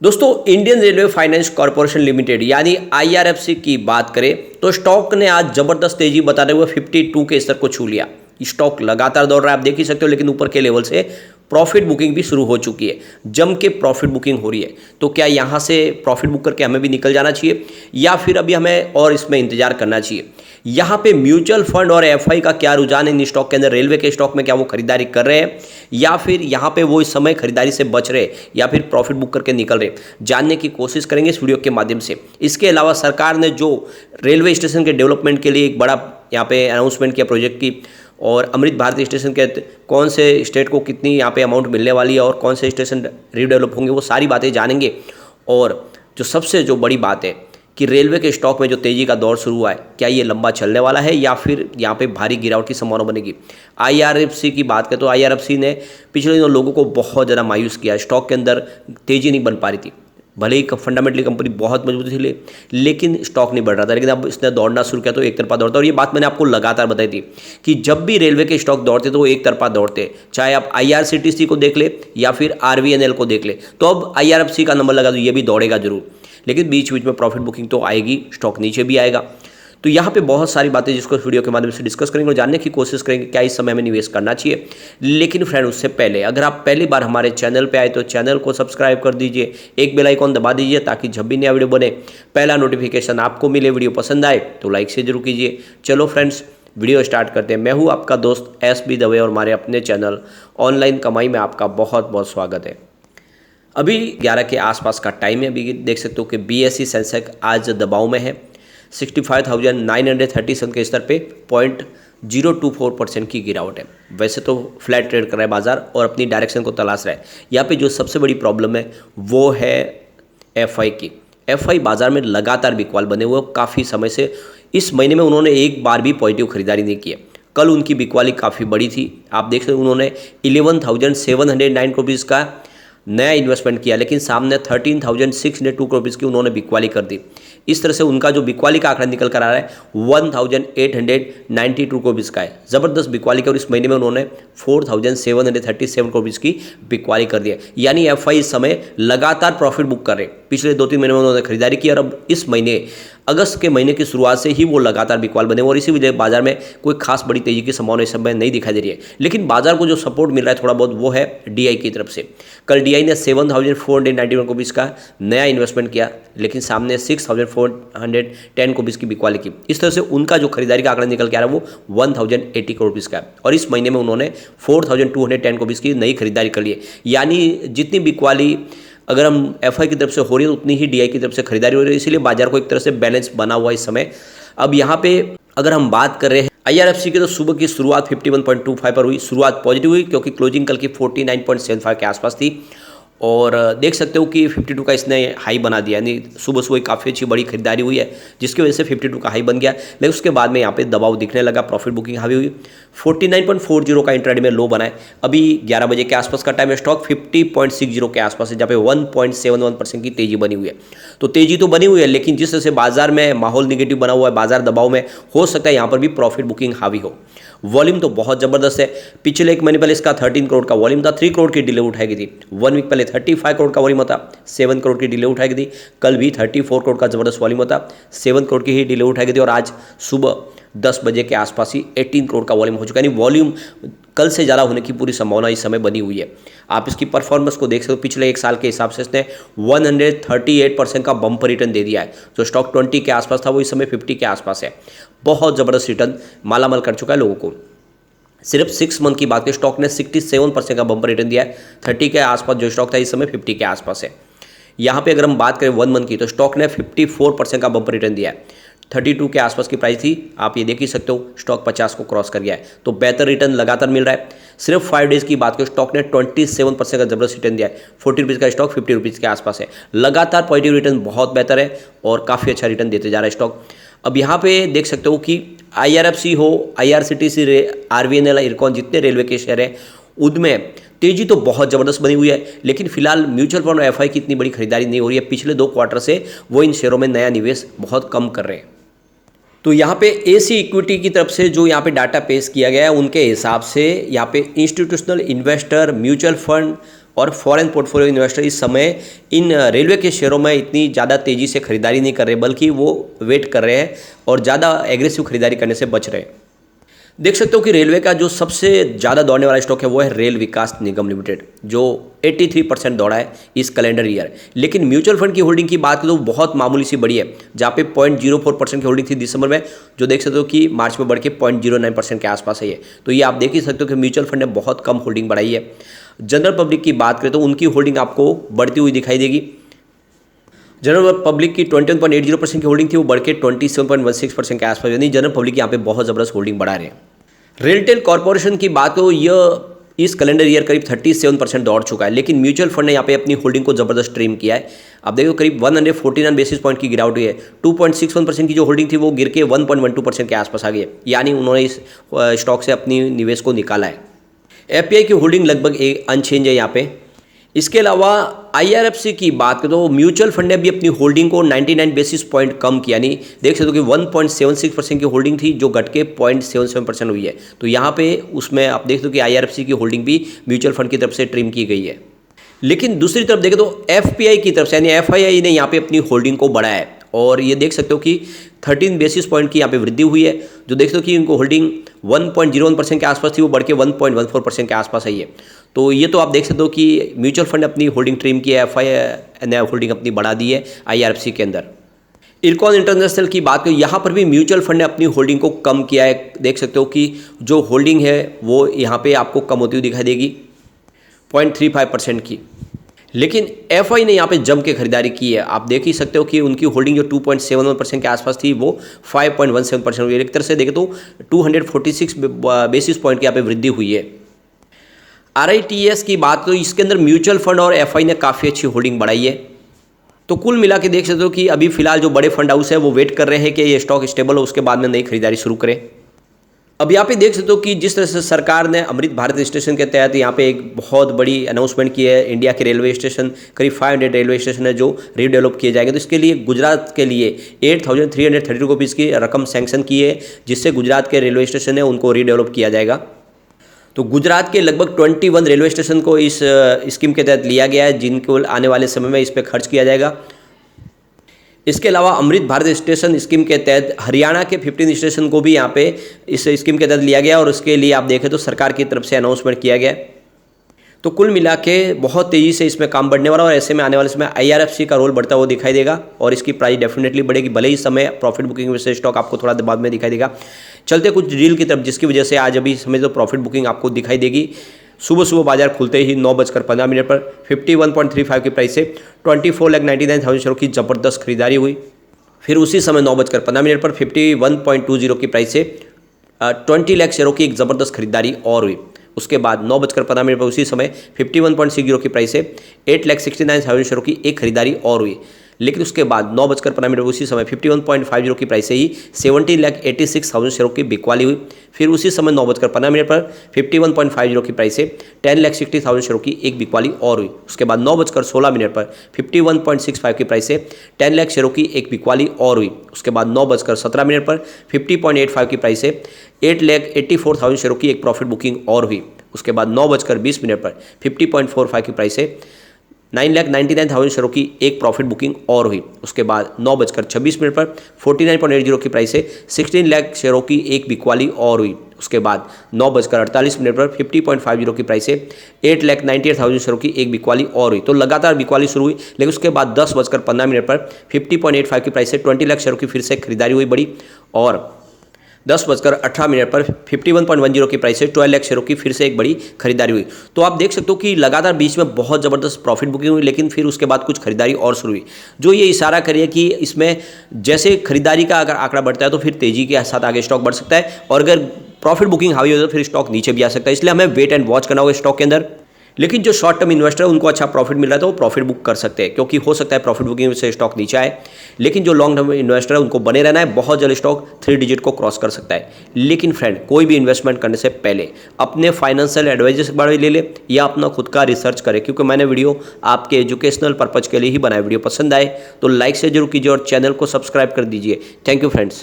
दोस्तों, Indian railway finance corporation limited यानी IRFC की बात करें तो स्टॉक ने आज जबरदस्त तेजी बताते हुए 52 के स्तर को छू लिया। स्टॉक लगातार दौड़ रहा है, आप देख ही सकते हो, लेकिन ऊपर के लेवल से प्रॉफिट बुकिंग भी शुरू हो चुकी है। जम के प्रॉफिट बुकिंग हो रही है, तो क्या यहाँ से प्रॉफिट बुक करके हमें भी निकल जाना चाहिए या फिर अभी हमें और इसमें इंतजार करना चाहिए? यहाँ पे म्यूचुअल फंड और एफआई का क्या रुझान है इन स्टॉक के अंदर? रेलवे के स्टॉक में क्या वो खरीदारी कर रहे हैं या फिर यहाँ पे वो इस समय खरीदारी से बच रहे या फिर प्रॉफिट बुक करके निकल रहे, जानने की कोशिश करेंगे इस वीडियो के माध्यम से। इसके अलावा सरकार ने जो रेलवे स्टेशन के डेवलपमेंट के लिए एक बड़ा यहाँ पे अनाउंसमेंट किया प्रोजेक्ट की, और अमृत भारत स्टेशन के कौन से स्टेट को कितनी यहाँ पे अमाउंट मिलने वाली है और कौन से स्टेशन रीडेवलप होंगे, वो सारी बातें जानेंगे। और जो बड़ी बात है कि रेलवे के स्टॉक में जो तेजी का दौर शुरू हुआ है, क्या ये लंबा चलने वाला है या फिर यहाँ पे भारी गिरावट की संभावना बनेगी? आईआरएफसी की बात करें तो आईआरएफसी ने पिछले दिनों लोगों को बहुत ज़्यादा मायूस किया। स्टॉक के अंदर तेजी नहीं बन पा रही थी, भले ही फंडामेंटली कंपनी बहुत मजबूत थी लेकिन स्टॉक नहीं बढ़ रहा था। लेकिन अब इसने दौड़ना शुरू किया तो एक तरफा दौड़ता, और ये बात मैंने आपको लगातार बताई थी कि जब भी रेलवे के स्टॉक दौड़ते तो वो एक तरफा दौड़ते, चाहे आप आईआरसीटीसी को देख ले या फिर आरवीएनएल को देख ले। तो अब आईआरएफसी का नंबर लगा तो ये भी दौड़ेगा जरूर, लेकिन बीच बीच में प्रॉफिट बुकिंग तो आएगी, स्टॉक नीचे भी आएगा। तो यहाँ पे बहुत सारी बातें जिसको इस वीडियो के माध्यम से डिस्कस करेंगे और जानने की कोशिश करेंगे क्या इस समय में निवेश करना चाहिए। लेकिन फ्रेंड, उससे पहले अगर आप पहली बार हमारे चैनल पे आए तो चैनल को सब्सक्राइब कर दीजिए, एक बेल आइकॉन दबा दीजिए ताकि जब भी नया वीडियो बने पहला नोटिफिकेशन आपको मिले। वीडियो पसंद आए तो लाइक से जरूर कीजिए। चलो फ्रेंड्स, वीडियो स्टार्ट करते हैं। मैं हूँ आपका दोस्त एसबी दवे और हमारे अपने चैनल ऑनलाइन कमाई में आपका बहुत बहुत स्वागत है। अभी 11 के आसपास का टाइम है। अभी देख सकते हो कि बीएसई सेंसेक्स आज दबाव में है, 65,937 के स्तर पे 0.024% की गिरावट है। वैसे तो फ्लैट ट्रेड कर रहा है बाजार और अपनी डायरेक्शन को तलाश रहा है। यहाँ पे जो सबसे बड़ी प्रॉब्लम है वो है एफआई की। एफआई बाजार में लगातार बिकवाल बने हुए काफ़ी समय से। इस महीने में उन्होंने एक बार भी पॉजिटिव खरीदारी नहीं की है। कल उनकी बिकवाली काफ़ी बड़ी थी, आप देख सकते उन्होंने 11,709 रुपीज़ का नया इन्वेस्टमेंट किया, लेकिन सामने 13,602 रुपीज़ की उन्होंने बिकवाली कर दी। इस तरह से उनका जो बिकवाली का आंकड़ा निकल कर आ रहा है 1,892 रुपीज़ का है। ज़बरदस्त बिकवाली की, और इस महीने में उन्होंने 4,737 रुपीज़ की बिकवाली कर दिया। यानी एफआई इस समय लगातार प्रॉफिट बुक कर रहे। पिछले 2-3 महीने में उन्होंने खरीदारी की और अब इस महीने अगस्त के महीने की शुरुआत से ही वो लगातार बिकवाल बने और इसी वजह बाजार में कोई खास बड़ी तेजी की संभावना इस समय नहीं दिखाई दे रही है। लेकिन बाजार को जो सपोर्ट मिल रहा है थोड़ा बहुत वो है डीआई की तरफ से। कल डीआई ने 7,491 रुपीज़ का नया इन्वेस्टमेंट किया, लेकिन सामने 6,410 रुपीज़ की बिकवाली की। इस तरह से उनका जो खरीदारी का आंकड़ा निकल के आ रहा है वो 1,080 करोड़ रुपीज़ का है, और इस महीने में उन्होंने 4,210 रुपीज़ की नई खरीदारी कर ली है। यानी जितनी बिकवाली अगर हम एफआई की तरफ से हो रही है तो उतनी ही डीआई की तरफ से खरीदारी हो रही है, इसीलिए बाजार को एक तरह से बैलेंस बना हुआ इस समय। अब यहाँ पे अगर हम बात कर रहे हैं आईआरएफसी की, तो सुबह की शुरुआत 51.25 पर हुई। शुरुआत पॉजिटिव हुई क्योंकि क्लोजिंग कल की 49.75 के आसपास थी, और देख सकते हो कि 52 का इसने हाई बना दिया। यानी सुबह सुबह काफ़ी अच्छी बड़ी खरीदारी हुई है जिसकी वजह से 52 का हाई बन गया। लेकिन उसके बाद में यहाँ पे दबाव दिखने लगा, प्रॉफिट बुकिंग हावी हुई। 49.40 का इंट्राडे में लो बना है। अभी 11 बजे के आसपास का टाइम है। स्टॉक 50.60 के आसपास है, जहाँ पे 1.71% की तेजी बनी हुई है। तो तेजी तो बनी हुई है, लेकिन जिस तरह से बाजार में माहौल निगेटिव बना हुआ है, बाजार दबाव में, हो सकता है यहाँ पर भी प्रॉफिट बुकिंग हावी हो। वॉल्यूम तो बहुत ज़बरदस्त है। पिछले एक महीने पहले इसका 13 करोड़ का वॉल्यूम था, 3 करोड़ की डिले उठाई गई थी। 1 वीक पहले 35 करोड़ का वॉल्यूम था, 7 करोड़ की डिले उठाई गई थी। कल भी 34 करोड़ का ज़बरदस्त वॉल्यूम था, 7 करोड़ की ही डिले उठाई गई थी, और आज सुबह 10 बजे के आसपास ही 18 करोड़ का वॉल्यूम हो चुका है। यानी वॉल्यूम कल से ज़्यादा होने की पूरी संभावना इस समय बनी हुई है। आप इसकी परफॉर्मेंस को देख सकते हो, पिछले एक साल के हिसाब से इसने 138% का बम्पर रिटर्न दे दिया है। जो स्टॉक 20 के आसपास था वो इस समय 50 के आसपास है। बहुत ज़बरदस्त रिटर्न मालामाल कर चुका है लोगों को। सिर्फ 6 मंथ की बात करें, स्टॉक ने 67% का बम्पर रिटर्न दिया है। 30 के आसपास जो स्टॉक था इस समय 50 के आसपास है। यहाँ पे अगर हम बात करें 1 मंथ की, तो स्टॉक ने 54% का बम्पर रिटर्न दिया है। 32 के आसपास की प्राइस थी, आप ये देख ही सकते हो, स्टॉक 50 को क्रॉस कर गया है। तो बेहतर रिटर्न लगातार मिल रहा है। सिर्फ 5 डेज की बात करें, स्टॉक ने 27% का जबरदस्त रिटर्न दिया है। 40 रुपीज़ का स्टॉक 50 रुपीज़ के आसपास है। लगातार पॉजिटिव रिटर्न बहुत बेहतर है और काफ़ी अच्छा रिटर्न देते जा रहा है स्टॉक। अब यहाँ पे देख सकते हो कि आईआरएफसी हो, आईआरसीटीसी, आरवीएनएल, इरकॉन, जितने रेलवे के शेयर हैं उनमें तेजी तो बहुत ज़बरदस्त बनी हुई है। लेकिन फिलहाल म्यूचुअल फंड और एफआई की इतनी बड़ी खरीदारी नहीं हो रही है। पिछले 2 क्वार्टर से वो इन शेयरों में नया निवेश बहुत कम कर रहे हैं। तो यहाँ पे एसी इक्विटी की तरफ से जो यहाँ पे डाटा पेश किया गया है, उनके हिसाब से यहाँ पे इंस्टीट्यूशनल इन्वेस्टर, म्यूचुअल फंड और फॉरेन पोर्टफोलियो इन्वेस्टर इस समय इन रेलवे के शेयरों में इतनी ज़्यादा तेज़ी से खरीदारी नहीं कर रहे, बल्कि वो वेट कर रहे हैं और ज़्यादा एग्रेसिव खरीदारी करने से बच रहे हैं। देख सकते हो कि रेलवे का जो सबसे ज़्यादा दौड़ने वाला स्टॉक है वो है रेल विकास निगम लिमिटेड, जो 83% दौड़ा है इस कैलेंडर ईयर। लेकिन म्यूचुअल फंड की होल्डिंग की बात करें तो बहुत मामूली सी बढ़ी है, जहाँ पे 0.04% की होल्डिंग थी दिसंबर में, जो देख सकते हो कि मार्च में बढ़ के 0.09% के आसपास है ये। तो ये आप देख ही सकते हो कि म्यूचुअल फंड ने बहुत कम होल्डिंग बढ़ाई है। जनरल पब्लिक की बात करें तो उनकी होल्डिंग आपको बढ़ती हुई दिखाई देगी। जनरल पब्लिक की 21.80% की होल्डिंग थी, वो बढ़ के 27.16% के आसपास, यानी जनरल पब्लिक यहाँ पे बहुत ज़बरदस्त होल्डिंग बढ़ा रहे हैं। रेलटेल कॉर्पोरेशन की बात करो, यह इस कैलेंडर ईयर करीब 37% दौड़ चुका है, लेकिन म्यूचुअल फंड ने यहाँ पे अपनी होल्डिंग को ज़बरदस्त ट्रिम किया है। आप देखो करीब 149 बेसिस पॉइंट की गिरावट हुई है। 2.61% की जो होल्डिंग थी वो गिर के 1.12% के आसपास आ गई है, यानी उन्होंने इस स्टॉक से अपनी निवेश को निकाला है। एफपीआई की होल्डिंग लगभग अनचेंज है यहाँ पे। इसके अलावा आईआरएफसी की बात करें तो म्यूचुअल फंड ने भी अपनी होल्डिंग को 99 बेसिस पॉइंट कम किया, यानी देख सकते हो कि 1.76% की होल्डिंग थी जो घट के 0.77% हुई है। तो यहाँ पे उसमें आप देख सकते हो कि आईआरएफसी की होल्डिंग भी म्यूचुअल फंड की तरफ से ट्रिम की गई है। लेकिन दूसरी तरफ देखें तो एफपीआई की तरफ से यानी एफआईआई ने यहाँ पे अपनी होल्डिंग को बढ़ाया है, और ये देख सकते हो कि 13 बेसिस पॉइंट की यहाँ पे वृद्धि हुई है। जो देख सकते हो कि इनको होल्डिंग 1.01% के आसपास थी, वो बढ़ के 1.14% के आसपास आई है। तो ये तो आप देख सकते हो कि म्यूचुअल फंड अपनी होल्डिंग ट्रिम की है, एफआईआई ने होल्डिंग अपनी बढ़ा दी है आईआरएफसी के अंदर। इरकॉन इंटरनेशनल की बात करें, यहाँ पर भी म्यूचुअल फंड ने अपनी होल्डिंग को कम किया है। देख सकते हो कि जो होल्डिंग है वो यहाँ पे आपको कम होती हुई दिखाई देगी 0.35% की। लेकिन एफआई ने यहाँ पे जम के खरीदारी की है। आप देख ही सकते हो कि उनकी होल्डिंग जो 2.71% के आसपास थी वो 5.17% हुई है। एक तरह से देखें तो 246 बेसिस पॉइंट की यहाँ पे वृद्धि हुई है। आरआईटीएस की बात तो इसके अंदर म्यूचुअल फंड और एफआई ने काफ़ी अच्छी होल्डिंग बढ़ाई है। तो कुल मिला के देख सकते हो कि अभी फिलहाल जो बड़े फंड हाउस है वो वेट कर रहे हैं कि ये स्टॉक स्टेबल हो, उसके बाद में नई खरीदारी शुरू करें। अब यहाँ पे देख सकते हो कि जिस तरह से सरकार ने अमृत भारत स्टेशन के तहत यहाँ पे एक बहुत बड़ी अनाउंसमेंट की है। इंडिया के रेलवे स्टेशन करीब 500 रेलवे स्टेशन है जो रीडेवलप किए जाएंगे। तो इसके लिए गुजरात के लिए 8,332 रुपीज़ की रकम सैंक्शन की है, जिससे गुजरात के रेलवे स्टेशन है उनको रीडेवलप किया जाएगा। तो गुजरात के लगभग 21 रेलवे स्टेशन को इस स्कीम के तहत लिया गया है, जिनको आने वाले समय में इस पर खर्च किया जाएगा। इसके अलावा अमृत भारत स्टेशन स्कीम के तहत हरियाणा के 15 स्टेशन को भी यहाँ पे इस स्कीम के तहत लिया गया, और उसके लिए आप देखें तो सरकार की तरफ से अनाउंसमेंट किया गया। तो कुल मिला के बहुत तेज़ी से इसमें काम बढ़ने वाला, और ऐसे में आने वाले समय आईआरएफसी का रोल बढ़ता हुआ दिखाई देगा, और इसकी प्राइस डेफिनेटली बढ़ेगी। भले ही समय प्रॉफिट बुकिंग से स्टॉक आपको थोड़ा बाद में दिखाई देगा। चलते कुछ डील की तरफ, जिसकी वजह से आज अभी समय तो प्रॉफिट बुकिंग आपको दिखाई देगी। सुबह सुबह बाजार खुलते ही 9:15 पर 51.35 की प्राइस से 24,99,000 शेयरों की ज़बरदस्त खरीदारी हुई। फिर उसी समय 9:15 पर 51.20 की प्राइस से 20 लाख शेयरों की एक ज़बरदस्त खरीदारी और हुई। उसके बाद 9:15 पर उसी समय 51.60 की प्राइस से 8,69,000 शेयरों की एक खरीदारी और हुई। लेकिन उसके बाद 9:15 पर उसी समय 51.50 की प्राइस से ही 70,86,000 शेयरों की बिकवाली हुई। फिर उसी समय 9:15 पर 51.50 की प्राइस से 10,60,000 शेयरों की एक बिकवाली और हुई। उसके बाद 9:16 पर 51.65 की प्राइस से 10 लाख शेयरों की एक बिकवाली और हुई। उसके बाद 9:17 पर 50.85 की प्राइस से 8,84,000 शेयरों की एक प्रॉफिट बुकिंग और हुई। उसके बाद 9:20 पर 50.45 की प्राइस से 9,99,000 शेयरों की एक प्रॉफिट बुकिंग और हुई। उसके बाद 9:26 पर 49.80 की प्राइस से 16 लाख शेयरों की एक बिकवाली और हुई। उसके बाद 9:48 पर 50.50 की प्राइस से 8,98,000 शेयरों की एक बिकवाली और हुई। तो लगातार बिकवाली शुरू हुई, लेकिन उसके बाद 10:15 पर 50.85 की प्राइस से 20 लाख शेयरों की फिर से खरीदारी हुई बड़ी, और 10:18 पर 51.10 की प्राइस से 12 लाख शेयरों की फिर से एक बड़ी खरीदारी हुई। तो आप देख सकते हो कि लगातार बीच में बहुत ज़बरदस्त प्रॉफिट बुकिंग हुई, लेकिन फिर उसके बाद कुछ खरीदारी और शुरू हुई, जो ये इशारा करिए कि इसमें जैसे खरीदारी का अगर आंकड़ा बढ़ता है तो फिर तेज़ी के साथ आगे स्टॉक बढ़ सकता है, और अगर प्रॉफिट बुकिंग हावी हो तो फिर स्टॉक नीचे भी आ सकता है। इसलिए हमें वेट एंड वॉच करना होगा स्टॉक के अंदर। लेकिन जो शॉर्ट टर्म इन्वेस्टर है उनको अच्छा प्रॉफिट मिल रहा है तो वो प्रॉफिट बुक कर सकते हैं, क्योंकि हो सकता है प्रॉफिट बुकिंग से स्टॉक नीचे आए। लेकिन जो लॉन्ग टर्म इन्वेस्टर है उनको बने रहना है, बहुत जल्द स्टॉक 3 डिजिट को क्रॉस कर सकता है। लेकिन फ्रेंड, कोई भी इन्वेस्टमेंट करने से पहले अपने फाइनेंशियल एडवाइजर से बारे में ले ले या अपना खुद का रिसर्च करें, क्योंकि मैंने वीडियो आपके एजुकेशनल पर्पज़ के लिए ही बनाया। वीडियो पसंद आए तो लाइक से जरूर कीजिए और चैनल को सब्सक्राइब कर दीजिए। Thank you friends.